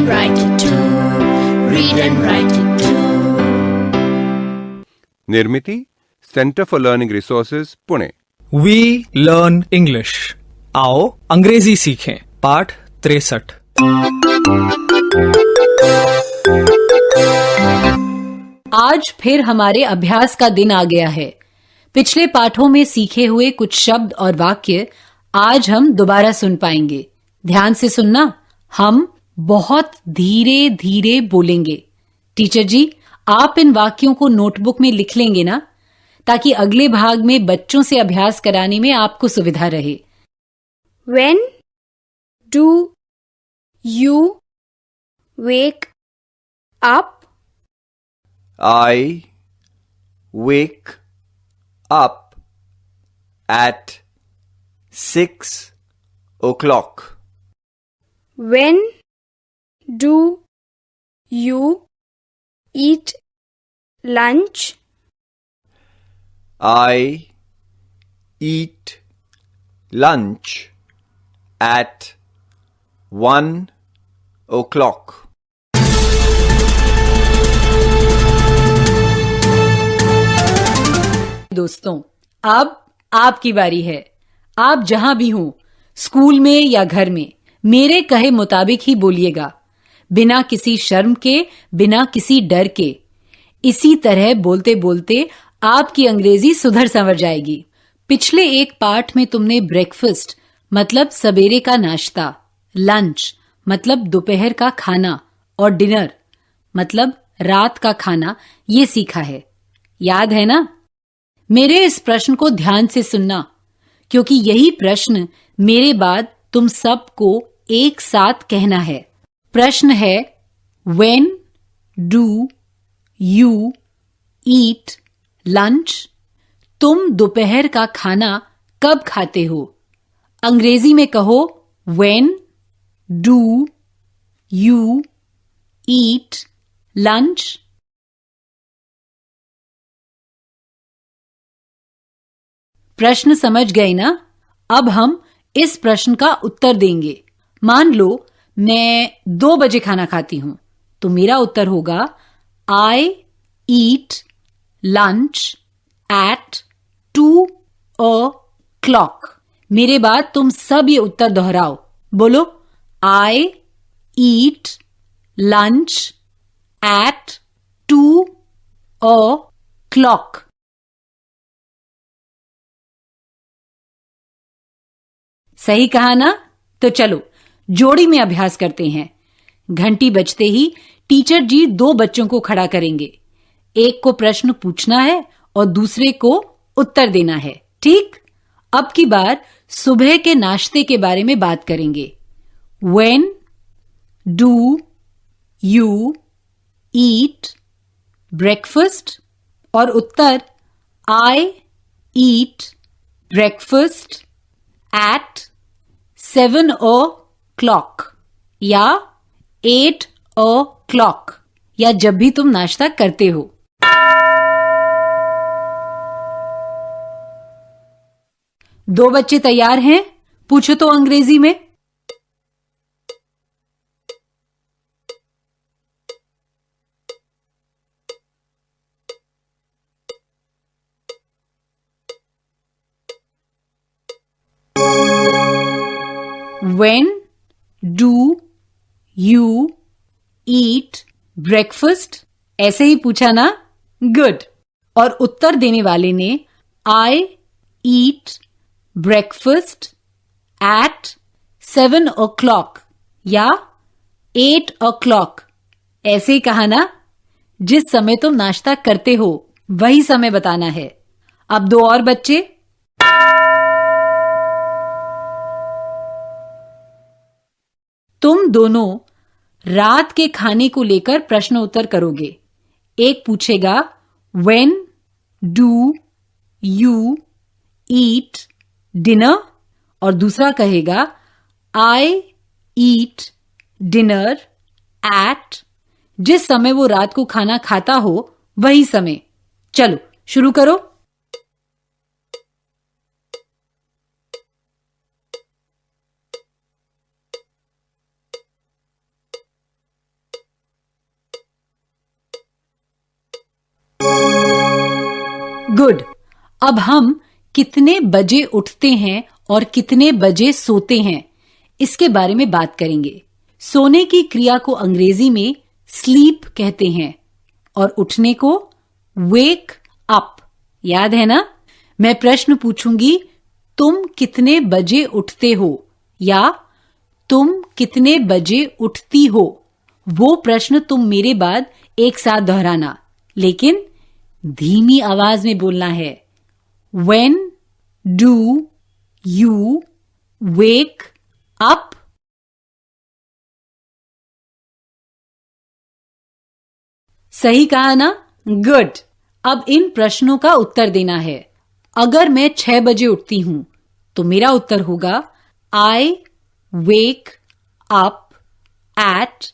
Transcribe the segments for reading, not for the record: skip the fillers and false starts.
write it too. Read and write it too. Nirmiti centre for learning resources Pune. We learn English. आओ अंग्रेजी सीखें। पाठ 63। आज फिर हमारे अभ्यास का दिन आ गया है। पिछले पाठों में सीखे हुए कुछ शब्द और वाक्य आज हम दोबारा सुन पाएंगे। ध्यान से सुनना। हम बहुत धीरे धीरे बोलेंगे। टीचर जी, आप इन वाक्यों को नोटबुक में लिख लेंगे ना, ताकि अगले भाग में बच्चों से अभ्यास कराने में आपको सुविधा रहे। When do you wake up? I wake up at 6 o'clock. When do you eat lunch? I eat lunch at 1 o'clock. दोस्तों, अब आपकी बारी है। आप जहां भी हों, स्कूल में या घर में, मेरे कहे मुताबिक ही बोलिएगा, बिना किसी शर्म के, बिना किसी डर के। इसी तरह बोलते बोलते आपकी अंग्रेजी सुधर संवर जाएगी। पिछले एक पाठ में तुमने ब्रेकफास्ट मतलब सवेरे का नाश्ता, लंच मतलब दोपहर का खाना और डिनर मतलब रात का खाना ये सीखा है। याद है ना? मेरे इस प्रश्न को ध्यान से सुनना, क्योंकि यही प्रश्न मेरे बाद तुम सबको एक साथ कहना है। प्रश्न है, When do you eat lunch? तुम दोपहर का खाना कब खाते हो? अंग्रेजी में कहो, When do you eat lunch? प्रश्न समझ गए ना? अब हम इस प्रश्न का उत्तर देंगे। मान लो मैं 2 बजे खाना खाती हूं, तो मेरा उत्तर होगा I eat lunch at 2 o'clock। मेरे बाद तुम सब ये उत्तर दोहराओ। बोलो, I eat lunch at 2 o'clock। सही कहा ना? तो चलो जोड़ी में अभ्यास करते हैं। घंटी बजते ही टीचर जी 2 बच्चों को खड़ा करेंगे। एक को प्रश्न पूछना है और दूसरे को उत्तर देना है। ठीक? अब की बार सुबह के नाश्ते के बारे में बात करेंगे। When do you eat breakfast? और उत्तर I eat breakfast at 7 o'clock या 8 o'clock, या जब भी तुम नाश्ता करते हो। दो बच्चे तैयार हैं? पूछो तो अंग्रेजी में। When do you eat breakfast? ऐसे ही पूछा ना? गुड। और उत्तर देने वाले ने I eat breakfast at 7 o'clock या 8 o'clock ऐसे ही कहा ना? जिस समय तुम नाश्ता करते हो वही समय बताना है। अब 2 और बच्चे। तुम दोनों रात के खाने को लेकर प्रश्न उत्तर करोगे। एक पूछेगा When do you eat dinner? और दूसरा कहेगा I eat dinner at, जिस समय वो रात को खाना खाता हो वही समय। चलो शुरू करो। गुड। अब हम कितने बजे उठते हैं और कितने बजे सोते हैं इसके बारे में बात करेंगे। सोने की क्रिया को अंग्रेजी में स्लीप कहते हैं और उठने को वेक अप। याद है ना? मैं प्रश्न पूछूंगी, तुम कितने बजे उठते हो या तुम कितने बजे उठती हो। वो प्रश्न तुम मेरे बाद एक साथ दोहराना, लेकिन धीमी आवाज में बोलना है। When do you wake up? सही कहा ना? गुड। अब इन प्रश्नों का उत्तर देना है। अगर मैं 6 बजे उठती हूं तो मेरा उत्तर होगा I wake up at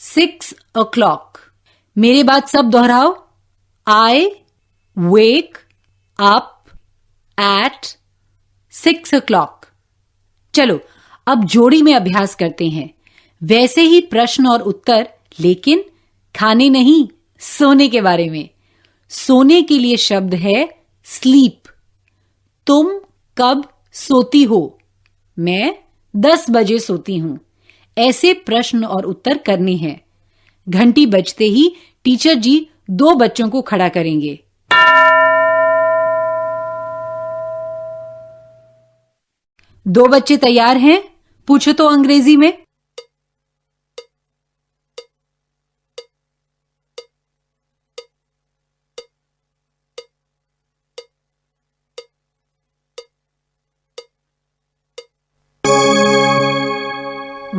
6 o'clock। मेरे बाद सब दोहराओ। I wake up at 6 o'clock। चलो अब जोड़ी में अभ्यास करते हैं। वैसे ही प्रश्न और उत्तर, लेकिन खाने नहीं, सोने के बारे में। सोने के लिए शब्द है स्लीप। तुम कब सोती हो? मैं 10 बजे सोती हूं। ऐसे प्रश्न और उत्तर करने हैं। घंटी बजते ही टीचर जी 2 बच्चों को खड़ा करेंगे। दो बच्चे तैयार हैं? पूछो तो अंग्रेजी में।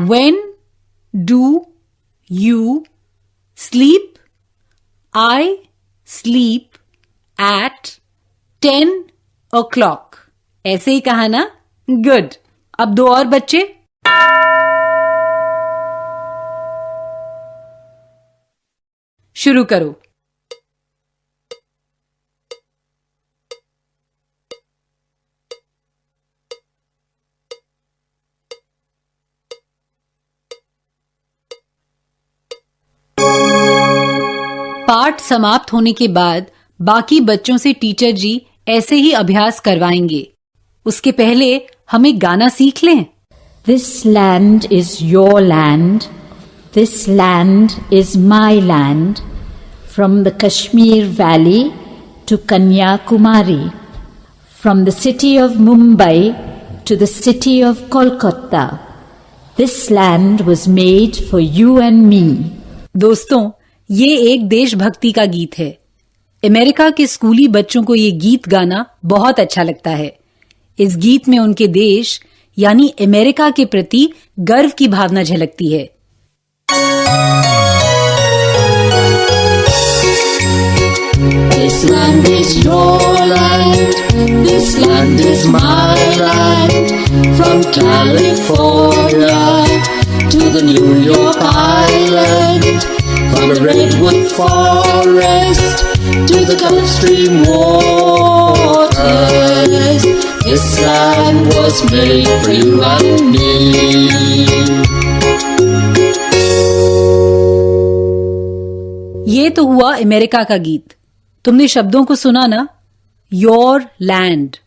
When do you sleep? I sleep at 10 o'clock। ऐसे ही कहा ना? गुड। अब 2 और बच्चे। शुरू करो। पाठ समाप्त होने के बाद बाकी बच्चों से टीचर जी ऐसे ही अभ्यास करवाएंगे। उसके पहले हम एक गाना सीख लें। This land is your land. This land is my land. From the Kashmir Valley to Kanyakumari. From the city of Mumbai to the city of Kolkata. This land was made for you and me. दोस्तों, ये एक देशभक्ति का गीत है। America के स्कूली बच्चों को ये गीत गाना बहुत अच्छा लगता है। इस गीत में उनके देश यानी अमेरिका के प्रति गर्व की भावना झलकती है। This land is your land. This land is my land. From California to the New York Island. From the redwood forest to the Gulf Stream waters, this land was made for you and me. ये तो हुआ America का गीत। तुमने शब्दों को सुना ना? Your land,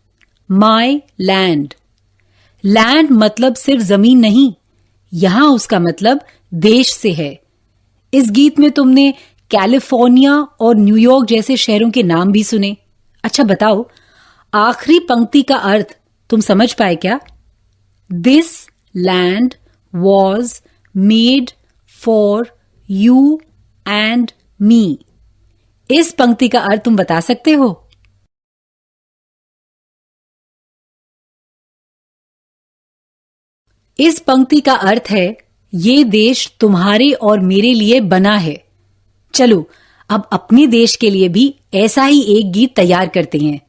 my land. Land मतलब सिर्फ जमीन नहीं, यहां उसका मतलब देश से है। इस गीत में तुमने कैलिफोर्निया और न्यूयॉर्क जैसे शहरों के नाम भी सुने। अच्छा बताओ, आखिरी पंक्ति का अर्थ तुम समझ पाए क्या? This land was made for you and me. इस पंक्ति का अर्थ तुम बता सकते हो? इस पंक्ति का अर्थ है, ये देश तुम्हारे और मेरे लिए बना है। चलो अब अपने देश के लिए भी ऐसा ही एक गीत तैयार करते हैं।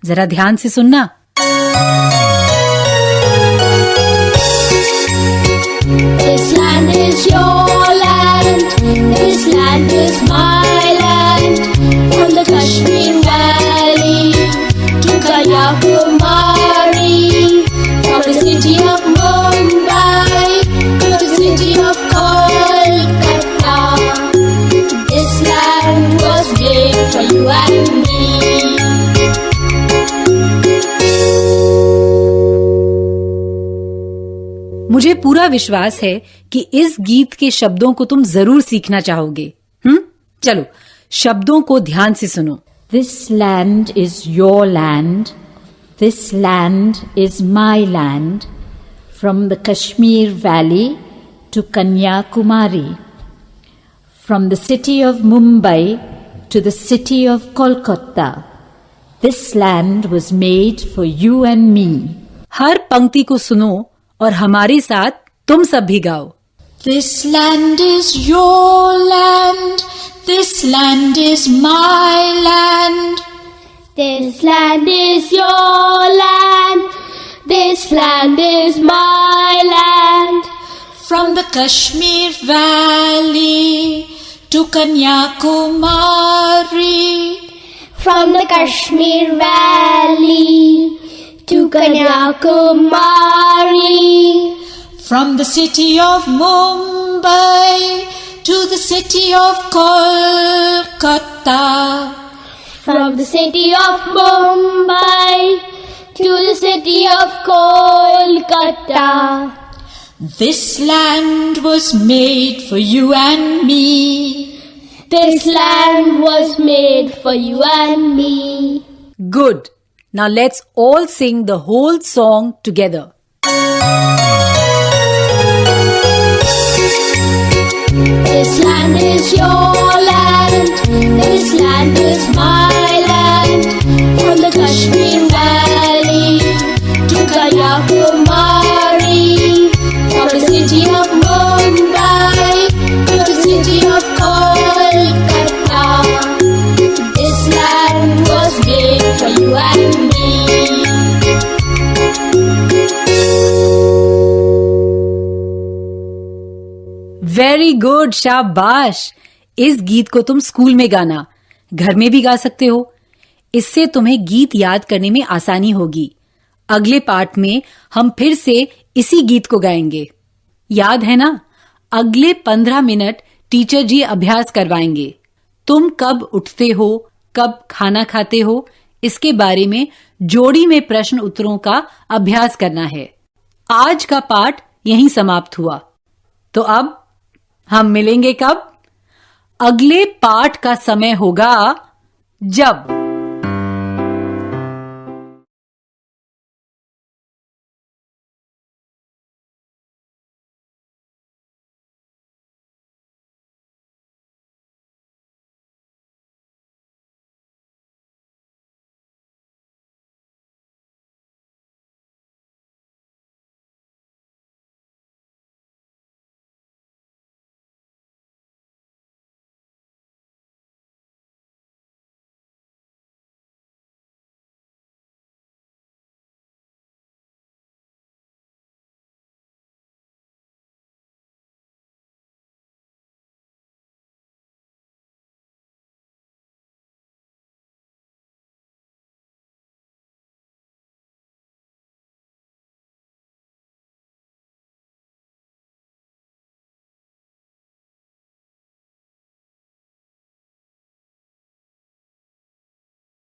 जरा ध्यान से सुनना। This land is your land. This land is my land. From the Kashmir Valley to Kanyakumari. From the city of Mumbai to the city of Kolkata. This land was made for you and me. मुझे पूरा विश्वास है कि इस गीत के शब्दों को तुम जरूर सीखना चाहोगे। चलो शब्दों को ध्यान से सुनो। This land is your land. This land is my land. From the Kashmir Valley to Kanyakumari. From the city of Mumbai to the city of Kolkata. This land was made for you and me. हर पंक्ति को सुनो और हमारे साथ तुम सब भी गाओ। This land is your land. This land is my land. This land is your land. This land is my land. From the Kashmir Valley to Kanyakumari. From the Kashmir Valley to Kanyakumari. From the city of Mumbai to the city of Kolkata. From the city of Mumbai to the city of Kolkata. This land was made for you and me. This land was made for you and me. Good. Now let's all sing the whole song together. This land is your land. This land is my land. From the Kashmir Valley to Kanyakumari. From the city of Mumbai to the city of Kolkata. This land was made for you and me. Very good, शाबाश। इस गीत को तुम school में गाना, घर में भी गा सकते हो। इससे तुम्हें गीत याद करने में आसानी होगी। अगले पार्ट में हम फिर से इसी गीत को गाएंगे। याद है ना? अगले 15 मिनट टीचर जी अभ्यास करवाएंगे। तुम कब उठते हो, कब खाना खाते हो, इसके बारे में जोड़ी में प्रश्न उत्तरों का अभ्यास करना है। आज का पाठ यहीं समाप्त हुआ। तो अब हम मिलेंगे कब? अगले पाठ का समय होगा जब